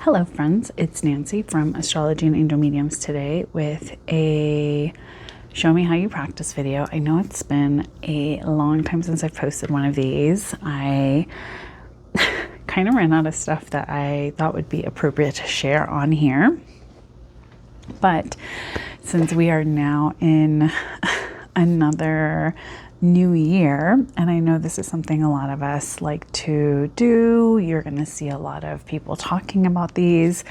Hello friends, it's Nancy from Astrology and Angel Mediums today with a show me how you practice video. I know it's been a long time since I've posted one of these. I kind of ran out of stuff that I thought would be appropriate to share on here. But since we are now in another new year, and I know this is something a lot of us like to do, you're going to see a lot of people talking about these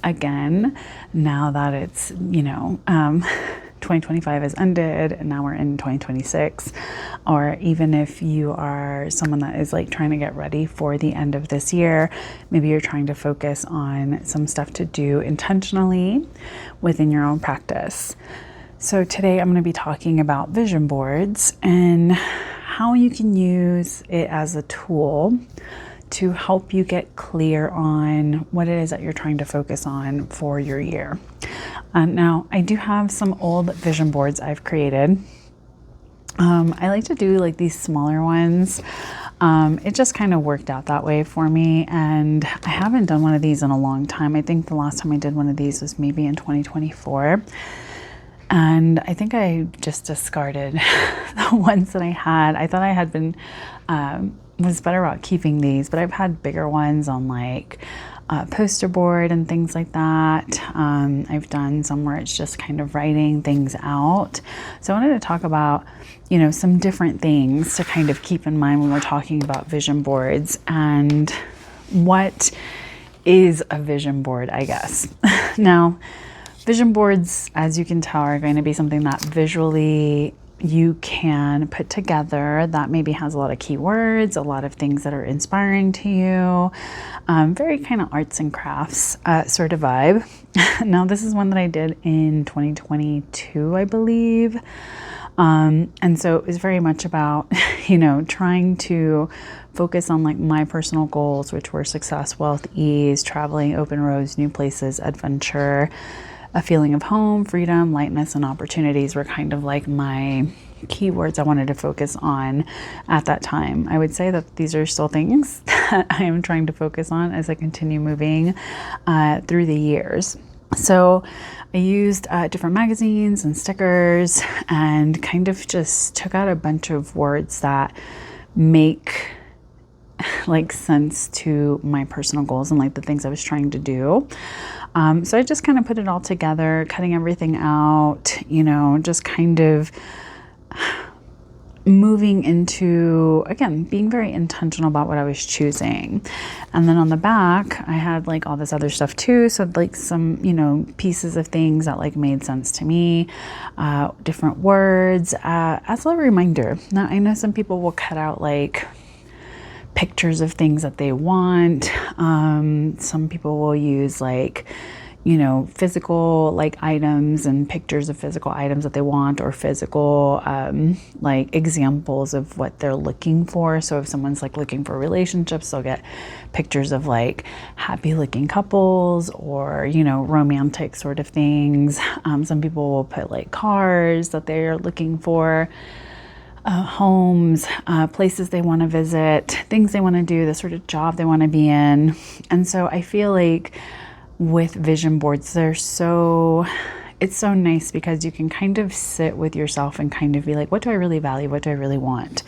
again now that it's 2025 has ended and now we're in 2026. Or even if you are someone that is like trying to get ready for the end of this year, maybe you're trying to focus on some stuff to do intentionally within your own practice. So today I'm going to be talking about vision boards and how you can use it as a tool to help you get clear on what it is that you're trying to focus on for your year. Now, I do have some old vision boards I've created. I like to do like these smaller ones. It just kind of worked out that way for me, and I haven't done one of these in a long time. I think the last time I did one of these was maybe in 2024. And I think I just discarded the ones that I had. I thought I had been, was better about keeping these, but I've had bigger ones on like poster board and things like that. I've done some where it's just kind of writing things out. So I wanted to talk about, some different things to kind of keep in mind when we're talking about vision boards and what is a vision board, I guess. Now, vision boards, as you can tell, are going to be something that visually you can put together that maybe has a lot of keywords, a lot of things that are inspiring to you, very kind of arts and crafts sort of vibe. Now, this is one that I did in 2022, I believe. And so it was very much about, trying to focus on like my personal goals, which were success, wealth, ease, traveling, open roads, new places, adventure. A feeling of home, freedom, lightness, and opportunities were kind of like my keywords I wanted to focus on at that time. I would say that these are still things that I am trying to focus on as I continue moving through the years. So I used different magazines and stickers and kind of just took out a bunch of words that make like sense to my personal goals and like the things I was trying to do. So I just kind of put it all together, cutting everything out, just kind of moving into, again, being very intentional about what I was choosing. And then on the back, I had like all this other stuff too. So like some, pieces of things that like made sense to me, different words, as a reminder. Now, I know some people will cut out like pictures of things that they want. Some people will use like, physical like items and pictures of physical items that they want, or physical like examples of what they're looking for. So if someone's like looking for relationships, they'll get pictures of like happy looking couples or, romantic sort of things. Some people will put like cars that they're looking for. Homes, places they want to visit, things they want to do, the sort of job they want to be in. And so I feel like with vision boards, it's so nice because you can kind of sit with yourself and kind of be like, what do I really value? What do I really want?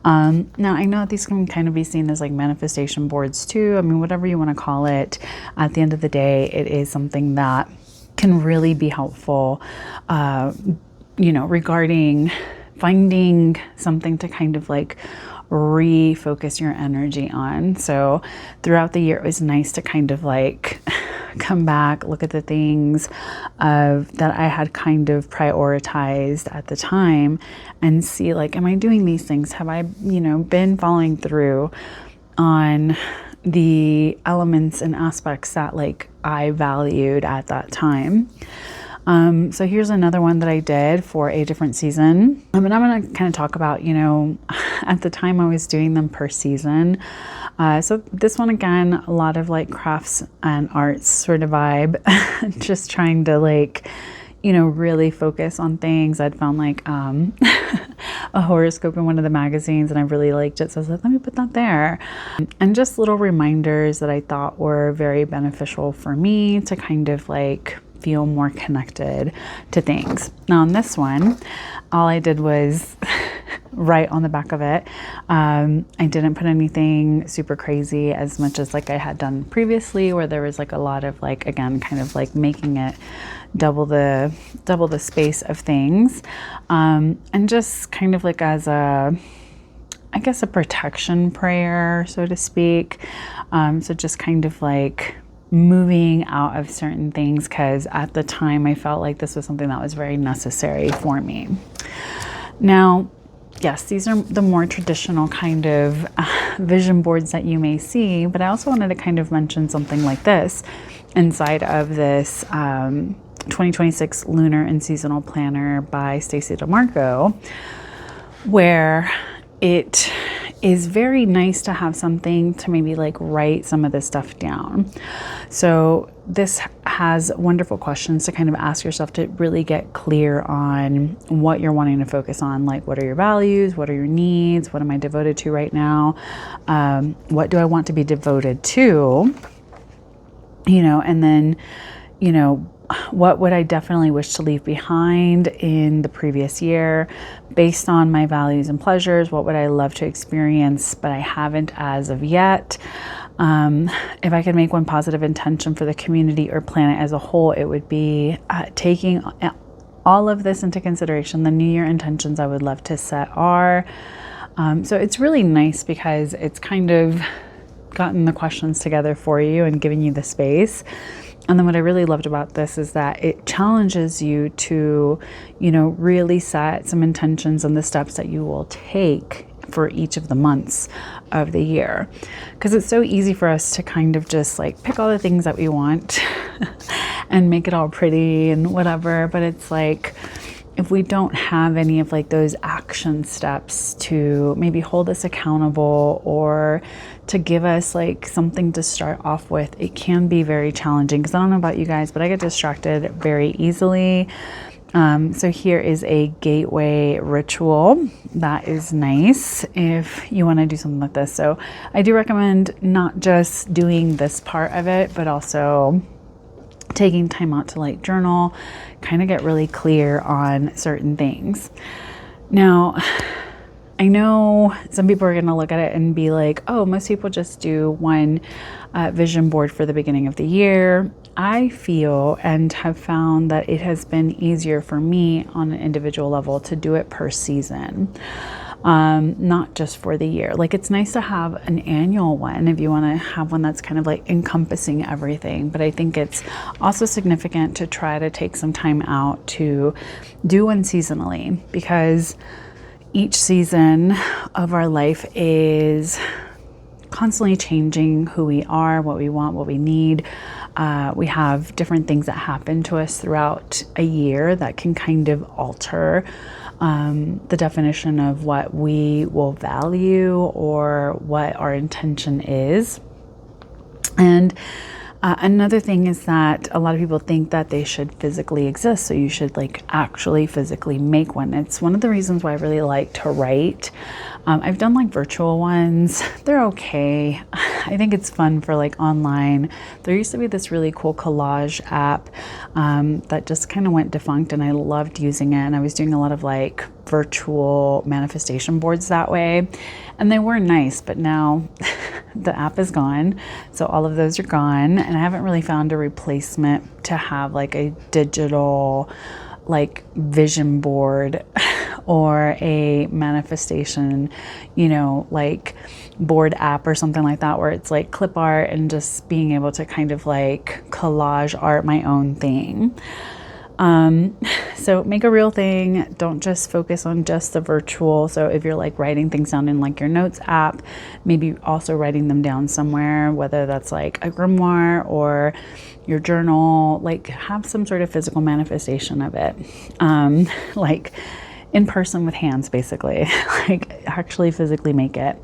Now, I know that these can kind of be seen as like manifestation boards too. I mean, whatever you want to call it, at the end of the day, it is something that can really be helpful, regarding finding something to kind of like refocus your energy on. So throughout the year, it was nice to kind of like come back, look at the things that I had kind of prioritized at the time and see like, am I doing these things? Have I, been following through on the elements and aspects that like I valued at that time? So here's another one that I did for a different season. And I'm going to kind of talk about, at the time I was doing them per season. So this one, again, a lot of like crafts and arts sort of vibe, just trying to like, really focus on things. I'd found like a horoscope in one of the magazines and I really liked it. So I was like, let me put that there. And just little reminders that I thought were very beneficial for me to kind of like feel more connected to things. Now on this one, all I did was write on the back of it. I didn't put anything super crazy as much as like I had done previously, where there was like a lot of like, again, kind of like making it double the space of things. And just kind of like as a, I guess, a protection prayer, so to speak. So just kind of like moving out of certain things, because at the time I felt like this was something that was very necessary for me. Now, yes, these are the more traditional kind of vision boards that you may see, but I also wanted to kind of mention something like this inside of this 2026 Lunar and Seasonal Planner by Stacey DeMarco, where it is very nice to have something to maybe like write some of this stuff down. So this has wonderful questions to kind of ask yourself to really get clear on what you're wanting to focus on. Like, what are your values? What are your needs? What am I devoted to right now? What do I want to be devoted to? You know, and then, you know, what would I definitely wish to leave behind in the previous year based on my values and pleasures? What would I love to experience, but I haven't as of yet? If I could make one positive intention for the community or planet as a whole, it would be taking all of this into consideration. The New Year intentions I would love to set are. So it's really nice because it's kind of gotten the questions together for you and giving you the space. And then what I really loved about this is that it challenges you to, you know, really set some intentions on the steps that you will take for each of the months of the year. Because it's so easy for us to kind of just like pick all the things that we want and make it all pretty and whatever. But it's like, if we don't have any of like those action steps to maybe hold us accountable or to give us like something to start off with, it can be very challenging. Because I don't know about you guys, but I get distracted very easily. So here is a gateway ritual that is nice if you want to do something like this. So I do recommend not just doing this part of it, but also taking time out to like journal, kind of get really clear on certain things. Now, I know some people are going to look at it and be like, oh, most people just do one vision board for the beginning of the year. I feel and have found that it has been easier for me on an individual level to do it per season. Not just for the year. Like, it's nice to have an annual one if you want to have one that's kind of like encompassing everything. But I think it's also significant to try to take some time out to do one seasonally, because each season of our life is constantly changing who we are, what we want, what we need. We have different things that happen to us throughout a year that can kind of alter the definition of what we will value or what our intention is. And another thing is that a lot of people think that they should physically exist. So you should like actually physically make one. It's one of the reasons why I really like to write. I've done like virtual ones. They're okay. I think it's fun for like online. There used to be this really cool collage app that just kind of went defunct, and I loved using it. And I was doing a lot of like virtual manifestation boards that way. And they were nice, but now the app is gone. So all of those are gone. And I haven't really found a replacement to have like a digital like vision board or a manifestation, you know, like board app or something like that, where it's like clip art and just being able to kind of like collage art my own thing. So make a real thing. Don't just focus on just the virtual. So if you're like writing things down in like your notes app, maybe also writing them down somewhere, whether that's like a grimoire or your journal, like have some sort of physical manifestation of it. Like in person with hands, basically, like actually physically make it.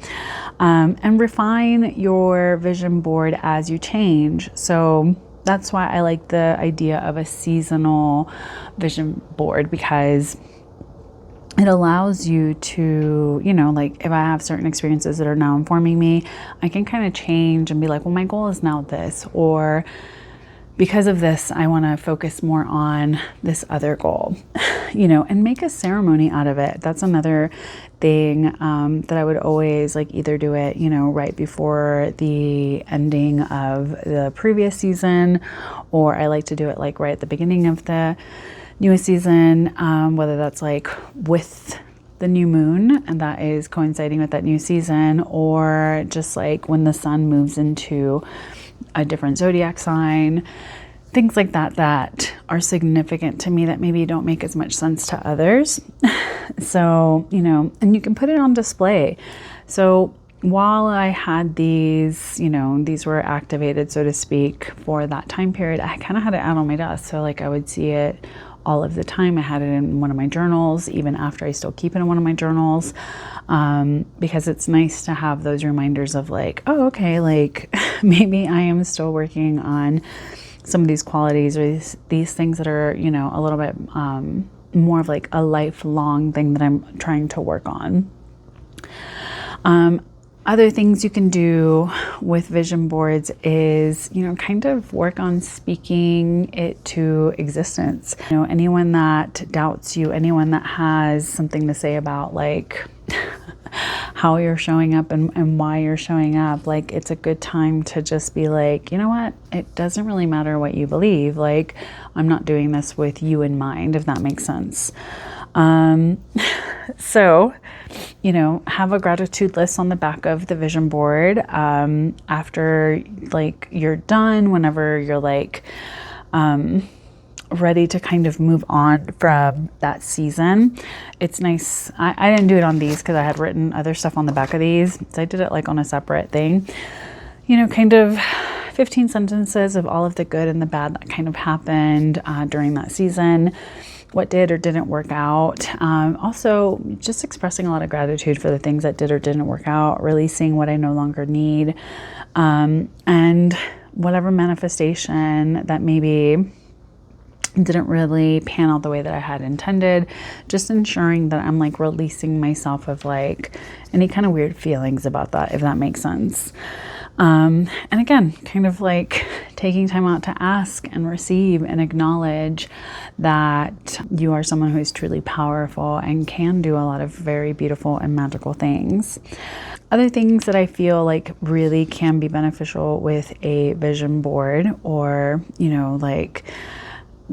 And refine your vision board as you change. So that's why I like the idea of a seasonal vision board, because it allows you to, you know, like if I have certain experiences that are now informing me, I can kind of change and be like, well, my goal is now this, or because of this, I want to focus more on this other goal, you know, and make a ceremony out of it. That's another thing that I would always like either do it, you know, right before the ending of the previous season, or I like to do it like right at the beginning of the newest season, whether that's like with the new moon and that is coinciding with that new season, or just like when the sun moves into a different zodiac sign, things like that that are significant to me that maybe don't make as much sense to others. So, you know, and you can put it on display. So while I had these, you know, these were activated, so to speak, for that time period, I kind of had it out on my desk. So like I would see it all of the time. I had it in one of my journals, even after I still keep it in one of my journals, because it's nice to have those reminders of like, oh, okay, like maybe I am still working on some of these qualities or these things that are, you know, a little bit more of like a lifelong thing that I'm trying to work on. Other things you can do with vision boards is, you know, kind of work on speaking it to existence. You know, anyone that doubts you, anyone that has something to say about like how you're showing up and why you're showing up, like it's a good time to just be like, you know what, it doesn't really matter what you believe. Like, I'm not doing this with you in mind, if that makes sense. So, you know, have a gratitude list on the back of the vision board. After like you're done, whenever you're like, ready to kind of move on from that season, it's nice. I didn't do it on these because I had written other stuff on the back of these. So I did it like on a separate thing, you know, kind of 15 sentences of all of the good and the bad that kind of happened during that season. What did or didn't work out. Also, just expressing a lot of gratitude for the things that did or didn't work out, releasing what I no longer need, and whatever manifestation that maybe didn't really pan out the way that I had intended, just ensuring that I'm like releasing myself of like any kind of weird feelings about that, if that makes sense. And again, kind of like taking time out to ask and receive and acknowledge that you are someone who is truly powerful and can do a lot of very beautiful and magical things. Other things that I feel like really can be beneficial with a vision board, or, you know, like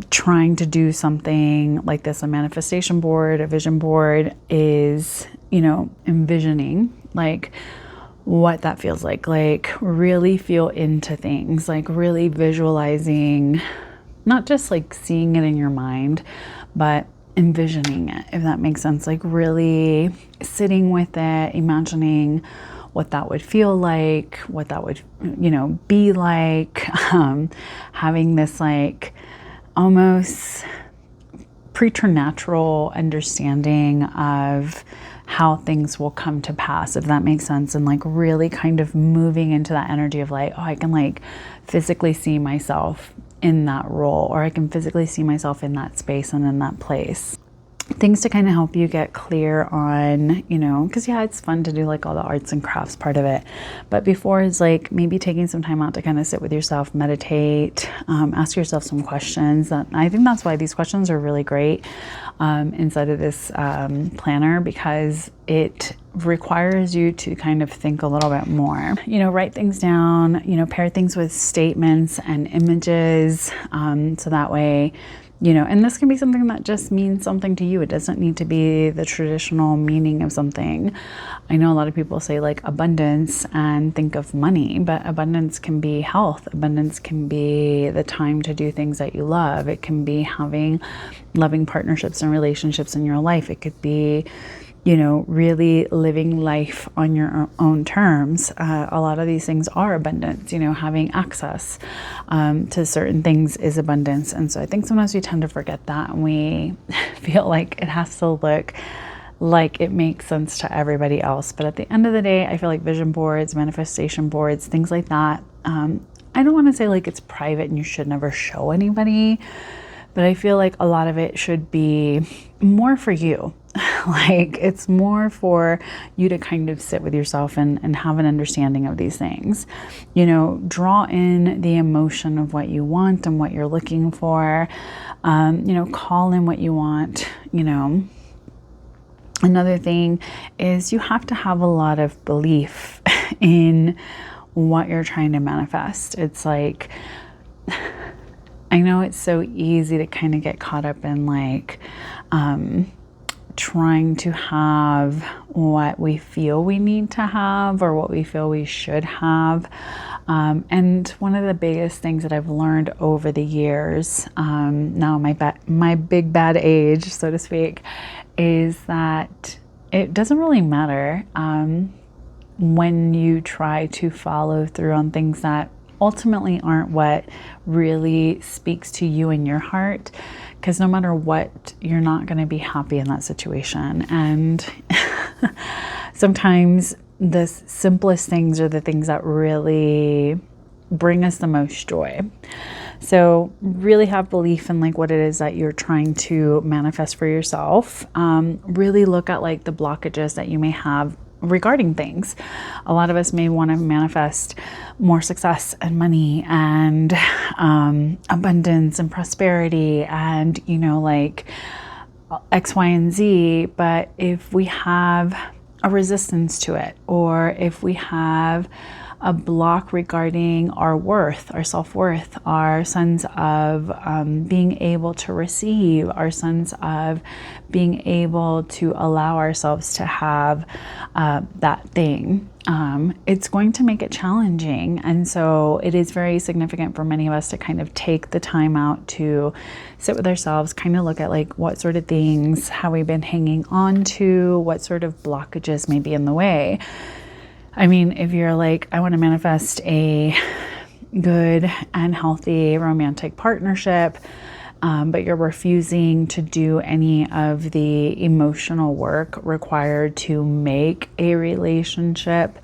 trying to do something like this, a manifestation board, a vision board, is, you know, envisioning like what that feels like really feel into things, like really visualizing, not just like seeing it in your mind, but envisioning it, if that makes sense, like really sitting with it, imagining what that would feel like, what that would, you know, be like, having this like almost preternatural understanding of how things will come to pass, if that makes sense, and like really kind of moving into that energy of like, oh, I can like physically see myself in that role, or I can physically see myself in that space and in that place. Things to kind of help you get clear on, you know, because yeah, it's fun to do like all the arts and crafts part of it, but before is like maybe taking some time out to kind of sit with yourself, meditate, ask yourself some questions. That I think that's why these questions are really great inside of this planner, because it requires you to kind of think a little bit more, you know, write things down, you know, pair things with statements and images, so that way, you know, and this can be something that just means something to you. It doesn't need to be the traditional meaning of something. I know a lot of people say like abundance and think of money, but abundance can be health. Abundance can be the time to do things that you love. It can be having loving partnerships and relationships in your life. It could be, you know, really living life on your own terms. A lot of these things are abundance, you know, having access to certain things is abundance. And so I think sometimes we tend to forget that, and we feel like it has to look like it makes sense to everybody else. But at the end of the day, I feel like vision boards, manifestation boards, things like that, I don't want to say like it's private and you should never show anybody, But I feel like a lot of it should be more for you. Like, it's more for you to kind of sit with yourself and have an understanding of these things. You know, draw in the emotion of what you want and what you're looking for. You know, call in what you want, you know. Another thing is you have to have a lot of belief in what you're trying to manifest. It's like, I know it's so easy to kind of get caught up in like, trying to have what we feel we need to have or what we feel we should have. And one of the biggest things that I've learned over the years, now my big bad age, so to speak, is that it doesn't really matter when you try to follow through on things that ultimately aren't what really speaks to you in your heart, because no matter what, you're not going to be happy in that situation. And sometimes the simplest things are the things that really bring us the most joy. So really have belief in like what it is that you're trying to manifest for yourself. Really look at like the blockages that you may have regarding things. A lot of us may want to manifest more success and money and abundance and prosperity and, you know, like X, Y, and Z. But if we have a resistance to it, or if we have a block regarding our worth, our self-worth, our sense of being able to receive, our sense of being able to allow ourselves to have that thing, it's going to make it challenging. And so it is very significant for many of us to kind of take the time out to sit with ourselves, kind of look at like what sort of things have we been hanging on to, what sort of blockages may be in the way. I mean, if you're like, I want to manifest a good and healthy romantic partnership, but you're refusing to do any of the emotional work required to make a relationship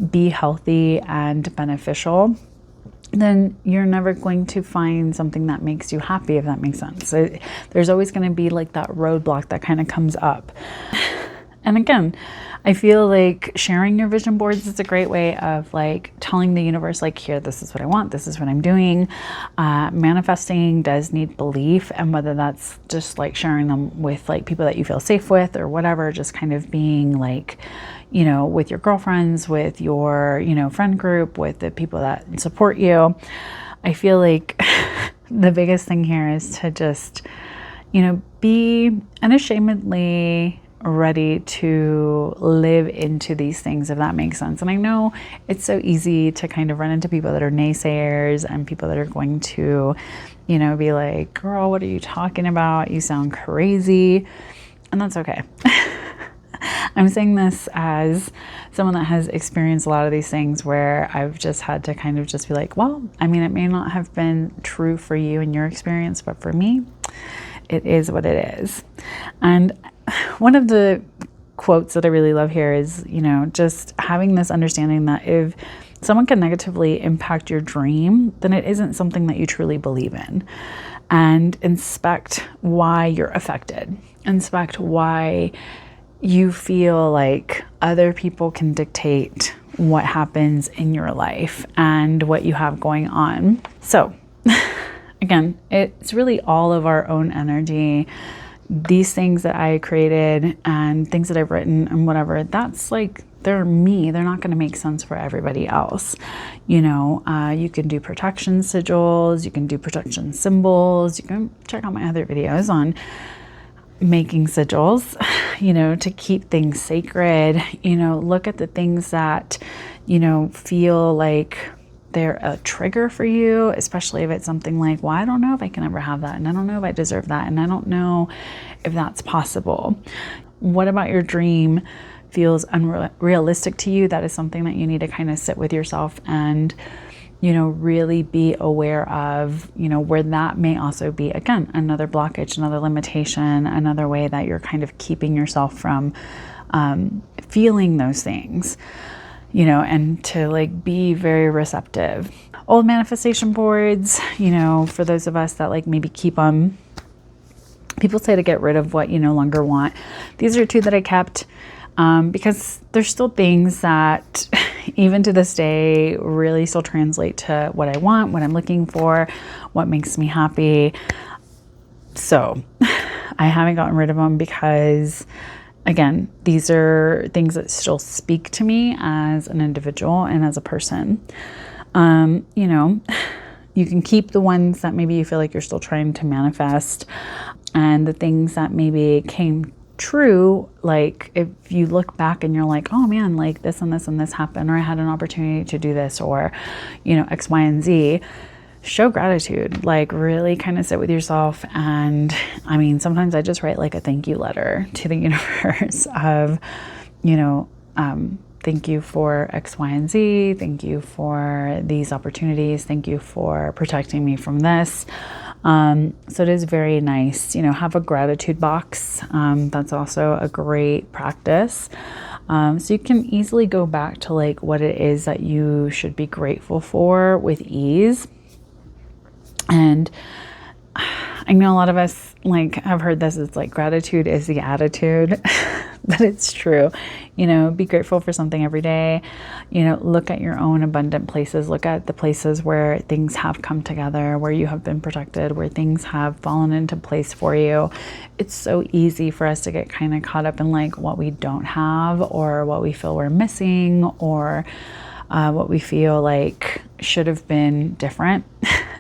be healthy and beneficial, then you're never going to find something that makes you happy, if that makes sense. There's always going to be like that roadblock that kind of comes up. And again, I feel like sharing your vision boards is a great way of like telling the universe, like, here, this is what I want, this is what I'm doing. Manifesting does need belief, and whether that's just like sharing them with like people that you feel safe with or whatever, just kind of being like, you know, with your girlfriends, with your, you know, friend group, with the people that support you. I feel like the biggest thing here is to just, you know, be unashamedly ready to live into these things, if that makes sense. And I know it's so easy to kind of run into people that are naysayers and people that are going to, you know, be like, girl, what are you talking about? You sound crazy. And that's okay. I'm saying this as someone that has experienced a lot of these things where I've just had to kind of just be like, well, I mean, it may not have been true for you in your experience, but for me, it is what it is. And one of the quotes that I really love here is, you know, just having this understanding that if someone can negatively impact your dream, then it isn't something that you truly believe in. And inspect why you're affected. Inspect why you feel like other people can dictate what happens in your life and what you have going on. So again, it's really all of our own energy. These things that I created and things that I've written and whatever, that's like, they're me. They're not going to make sense for everybody else. You know, you can do protection sigils, you can do protection symbols. You can check out my other videos on making sigils, you know, to keep things sacred. You know, look at the things that, you know, feel like they're a trigger for you, especially if it's something like, well, I don't know if I can ever have that, and I don't know if I deserve that, and I don't know if that's possible. What about your dream feels unrealistic to you? That is something that you need to kind of sit with yourself and, you know, really be aware of, you know, where that may also be, again, another blockage, another limitation, another way that you're kind of keeping yourself from feeling those things. You know, and to like be very receptive. old manifestation boards, you know, for those of us that like maybe keep them. People say to get rid of what you no longer want. These are 2 that I kept because there's still things that even to this day really still translate to what I want, what I'm looking for, what makes me happy. So I haven't gotten rid of them because, again, these are things that still speak to me as an individual and as a person. You know, you can keep the ones that maybe you feel like you're still trying to manifest, and the things that maybe came true, like if you look back and you're like, oh man, like this and this and this happened, or I had an opportunity to do this, or, you know, X, Y, and Z, show gratitude. Like really kind of sit with yourself. And I mean, sometimes I just write like a thank you letter to the universe of, you know, thank you for X, Y, and Z. Thank you for these opportunities. Thank you for protecting me from this. So it is very nice, you know, have a gratitude box. That's also a great practice. So you can easily go back to like what it is that you should be grateful for with ease. And I know a lot of us like have heard this, it's like gratitude is the attitude, but it's true. You know, be grateful for something every day. You know, look at your own abundant places, look at the places where things have come together, where you have been protected, where things have fallen into place for you. It's so easy for us to get kind of caught up in like what we don't have, or what we feel we're missing, or what we feel like should have been different.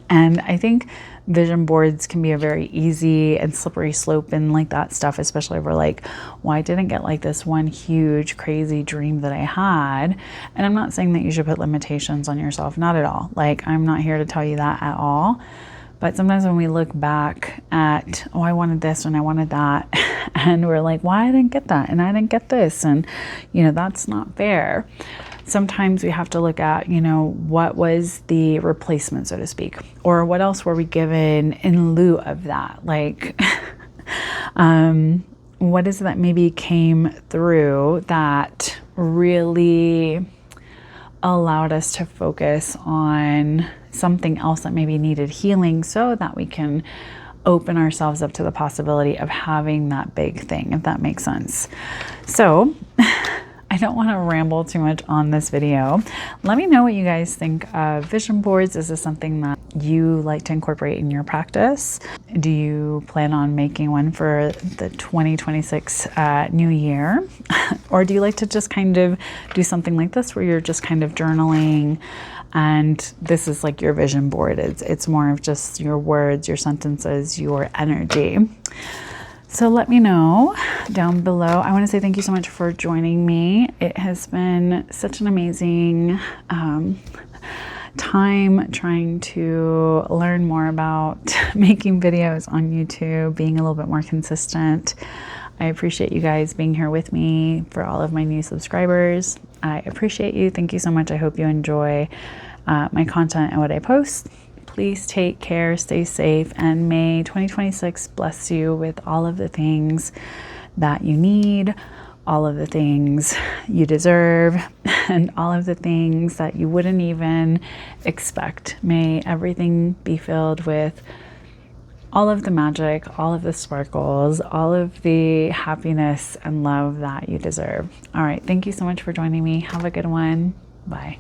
And I think vision boards can be a very easy and slippery slope in like that stuff, especially if we're like, well, I didn't get like this one huge crazy dream that I had. And I'm not saying that you should put limitations on yourself, not at all. Like, I'm not here to tell you that at all. But sometimes when we look back at, oh, I wanted this and I wanted that, and we're like, why I didn't get that and I didn't get this, and you know, that's not fair. Sometimes we have to look at, you know, what was the replacement, so to speak, or what else were we given in lieu of that? Like, what is it that maybe came through that really allowed us to focus on something else that maybe needed healing, so that we can open ourselves up to the possibility of having that big thing, if that makes sense. So I don't want to ramble too much on this video. Let me know what you guys think of vision boards. Is this something that you like to incorporate in your practice? Do you plan on making one for the 2026 new year? Or do you like to just kind of do something like this where you're just kind of journaling, and this is like your vision board? It's more of just your words, your sentences, your energy. So let me know down below. I want to say thank you so much for joining me. It has been such an amazing time trying to learn more about making videos on YouTube, being a little bit more consistent. I appreciate you guys being here with me. For all of my new subscribers, I appreciate you. Thank you so much. I hope you enjoy my content and what I post. Please take care, stay safe, and may 2026 bless you with all of the things that you need, all of the things you deserve, and all of the things that you wouldn't even expect. May everything be filled with all of the magic, all of the sparkles, all of the happiness and love that you deserve. All right, thank you so much for joining me. Have a good one. Bye.